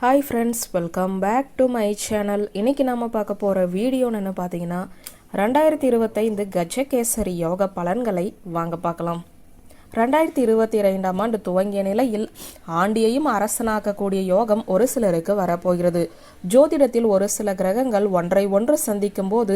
Hi friends, welcome back to my channel. இன்றைக்கி நாம் பார்க்க போகிற வீடியோன்னு என்ன பார்த்தீங்கன்னா 2025 கஜகேசரி யோக பலன்களை வாங்க பார்க்கலாம். 2022ஆம் ஆண்டு துவங்கிய நிலையில் ஆண்டியையும் அரசனாக்கக்கூடிய யோகம் ஒரு சிலருக்கு வரப்போகிறது. ஜோதிடத்தில் ஒரு சில கிரகங்கள் ஒன்றை ஒன்று சந்திக்கும் போது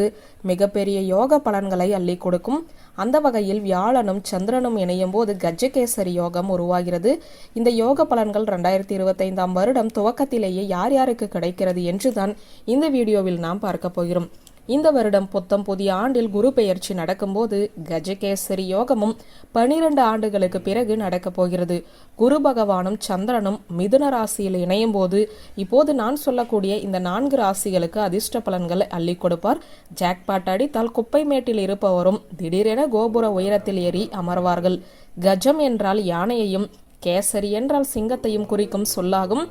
மிகப்பெரிய யோக பலன்களை அள்ளி கொடுக்கும். அந்த வகையில் வியாழனும் சந்திரனும் இணையும் போது கஜகேசரி யோகம் உருவாகிறது. இந்த யோக பலன்கள் 2025ஆம் வருடம் துவக்கத்திலேயே யார் யாருக்கு கிடைக்கிறது என்றுதான் இந்த வீடியோவில் நாம் பார்க்க போகிறோம். இந்த வருடம் புத்தம் புதிய ஆண்டில் குரு பெயர்ச்சி நடக்கும்போது கஜகேசரி யோகமும் 12 ஆண்டுகளுக்கு பிறகு நடக்கப் போகிறது. குரு பகவானும் சந்திரனும் மிதுன ராசியில் இணையும் போது இப்போது நான் சொல்லக்கூடிய இந்த 4 ராசிகளுக்கு அதிர்ஷ்ட பலன்களை அள்ளி கொடுப்பார். ஜாக்பாட் அடித்தால் குப்பை மேட்டில் இருப்பவரும் திடீரென கோபுர உயரத்தில் ஏறி அமர்வார்கள். கஜம் என்றால் யானையையும் கேசரி என்றால் சிங்கத்தையும் குறிக்கும் சொல்லாகும்.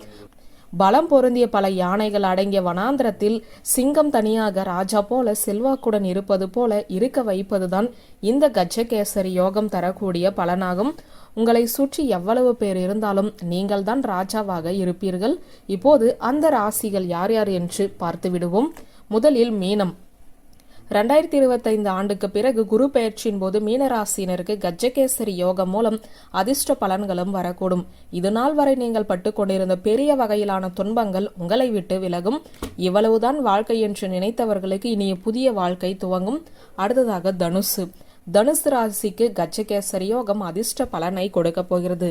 பலம் பொருந்திய பல யானைகள் அடங்கிய வனாந்திரத்தில் சிங்கம் தனியாக ராஜா போல செல்வாக்குடன் இருப்பது போல இருக்க வைப்பதுதான் இந்த கஜகேசரி யோகம் தரக்கூடிய பலனாகும். உங்களை சுற்றி எவ்வளவு பேர் இருந்தாலும் நீங்கள் தான் ராஜாவாக இருப்பீர்கள். இப்போது அந்த ராசிகள் யார் யார் என்று பார்த்து விடுவோம். முதலில் மீனம். 2025 ஆண்டுக்கு பிறகு குரு பெயர்ச்சியின் போது மீனராசினருக்கு கஜகேசரி யோகம் மூலம் அதிர்ஷ்ட பலன்களும் வரக்கூடும். இது நாள் வரை நீங்கள் பட்டு கொண்டிருந்த பெரிய வகையிலான துன்பங்கள் உங்களை விட்டு விலகும். இவ்வளவுதான் வாழ்க்கை என்று நினைத்தவர்களுக்கு இனிய புதிய வாழ்க்கை துவங்கும். அடுத்ததாக தனுசு. தனுசு ராசிக்கு கஜகேசரி யோகம் அதிர்ஷ்ட பலனை கொடுக்க போகிறது.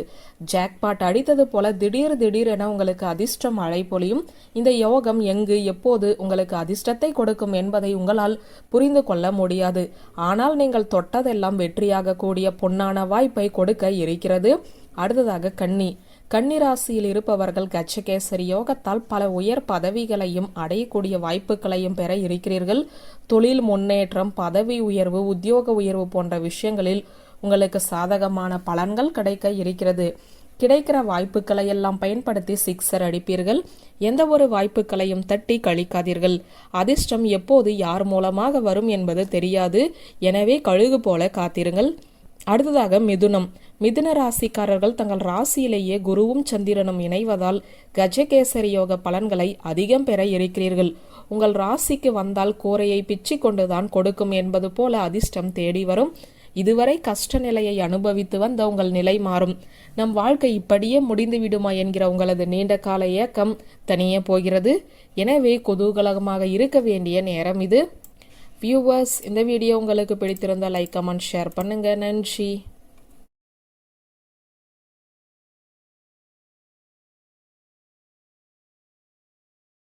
ஜாக்பாட் அடித்தது போல திடீர் என உங்களுக்கு அதிர்ஷ்டம் மழை பொழியும். இந்த யோகம் எங்கு எப்போது உங்களுக்கு அதிர்ஷ்டத்தை கொடுக்கும் என்பதை உங்களால் புரிந்து கொள்ள முடியாது. ஆனால் நீங்கள் தொட்டதெல்லாம் வெற்றியாக கூடிய பொன்னான வாய்ப்பை கொடுக்க இருக்கிறது. அடுத்ததாக கன்னி. கன்னிராசியில் இருப்பவர்கள் கஜகேசரி யோகத்தால் பல உயர் பதவிகளையும் அடையக்கூடிய வாய்ப்புகளையும் பெற இருக்கிறீர்கள். தொழில் முன்னேற்றம், பதவி உயர்வு, உத்தியோக உயர்வு போன்ற விஷயங்களில் உங்களுக்கு சாதகமான பலன்கள் கிடைக்க இருக்கிறது. கிடைக்கிற வாய்ப்புகளை எல்லாம் பயன்படுத்தி சிக்ஸர் அடிப்பீர்கள். எந்த ஒரு வாய்ப்புகளையும் தட்டி கழிக்காதீர்கள். அதிர்ஷ்டம் எப்போது யார் மூலமாக வரும் என்பது தெரியாது. எனவே கழுகு போல காத்திருங்கள். அடுத்ததாக மிதுனம். மிதுன ராசிக்காரர்கள் தங்கள் ராசியிலேயே குருவும் சந்திரனும் இணைவதால் கஜகேசரி யோக பலன்களை அதிகம் பெற இருக்கிறீர்கள். உங்கள் ராசிக்கு வந்தால் கோரையை பிச்சு கொண்டுதான் கொடுக்கும் என்பது போல அதிர்ஷ்டம் தேடி வரும். இதுவரை கஷ்ட நிலையை அனுபவித்து வந்த உங்கள் நிலை மாறும். நம் வாழ்க்கை இப்படியே முடிந்து விடுமா என்கிற உங்களது நீண்ட கால ஏக்கம் தனியே போகிறது. எனவே குதூகலமாக இருக்க வேண்டிய நேரம் இது. வியூவர்ஸ், இந்த வீடியோ உங்களுக்கு பிடித்திருந்தால் லைக், கமெண்ட், ஷேர் பண்ணுங்க. நன்றி.